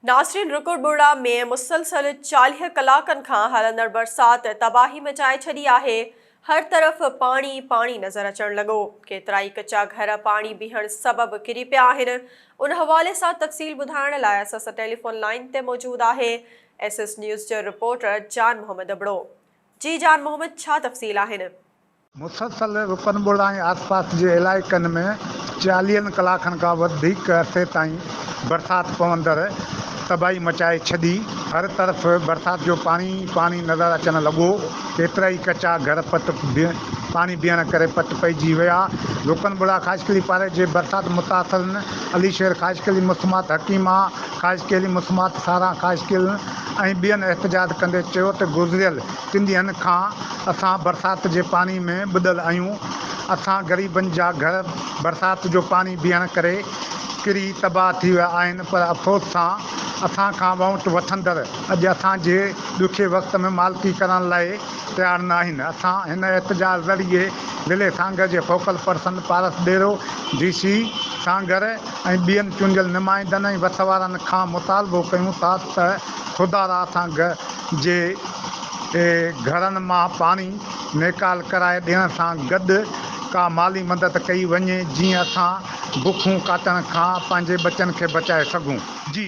नासरीन रुकुरबुड़ा में मुसलसल 40 कलाकनि खां हलंदड़ बरसात तबाही मचाए छॾी आहे। हर तरफ़ पाणी पाणी नज़र अचण लॻो। केतिराई कचा घर पाणी बीहण सबबि किरी पिया आहिनि। उन हवाले सां तफ़सील ॿुधाइण लाइ असां सां टेलीफोन लाइन ते मौजूदु आहे SS न्यूज़ जो रिपोर्टर जान मोहम्मद अबड़ो। जी जान मोहम्मद, छा तफ़सील आहिनि? मुसलसल रुकनबुड़ा ऐं आसपास जे इलाइक़नि में 40 कलाकनि खां वधीक अरसे ताईं बरसाति पवंदड़ तबाही मचाए छॾी। हर तरफ़ बरसाति जो पाणी पाणी नज़र अचणु लॻो। केतिरा ई कचा घर पाणी बीहण करे पट पइजी विया। रुकनबुड़ा ख़ासकली पारे जे बरसाति मुतासिरन अलीशेर ख़ासकली मुस्मात हकीमा ख़ासकली मुस्मात सारा ख़ासकल ऐं ॿियनि एहतजाज कंदे चयो त गुज़िरियल 3 ॾींहंनि खां असां बरसाति जे पाणी में ॿुॾल आहियूं। असां ग़रीबनि जा घर बरसाति जो पाणी बीहण करे किरी तबाह थी विया आहिनि, पर अफ़सोस सां असां खां वोट वठंदड़ अॼु असांजे ॾुखे वक़्त में मालिकी करण लाइ तयारु न आहिनि। असां हिन एहतजाज ज़रिए ज़िले सांगर जे फोकल पर्सन पारस ॾेरो DC सांगर ऐं ॿियनि चूंडियल नुमाइंदनि ऐं वसवारनि खां मुतालबो कयूं था त खुदारा असां जे घरनि मां पाणी नेकाल कराए ॾियण सां गॾु का माली मदद कई वञे, जीअं असां बुखूं काटण खां पंहिंजे बचनि खे बचाए सघूं। जी।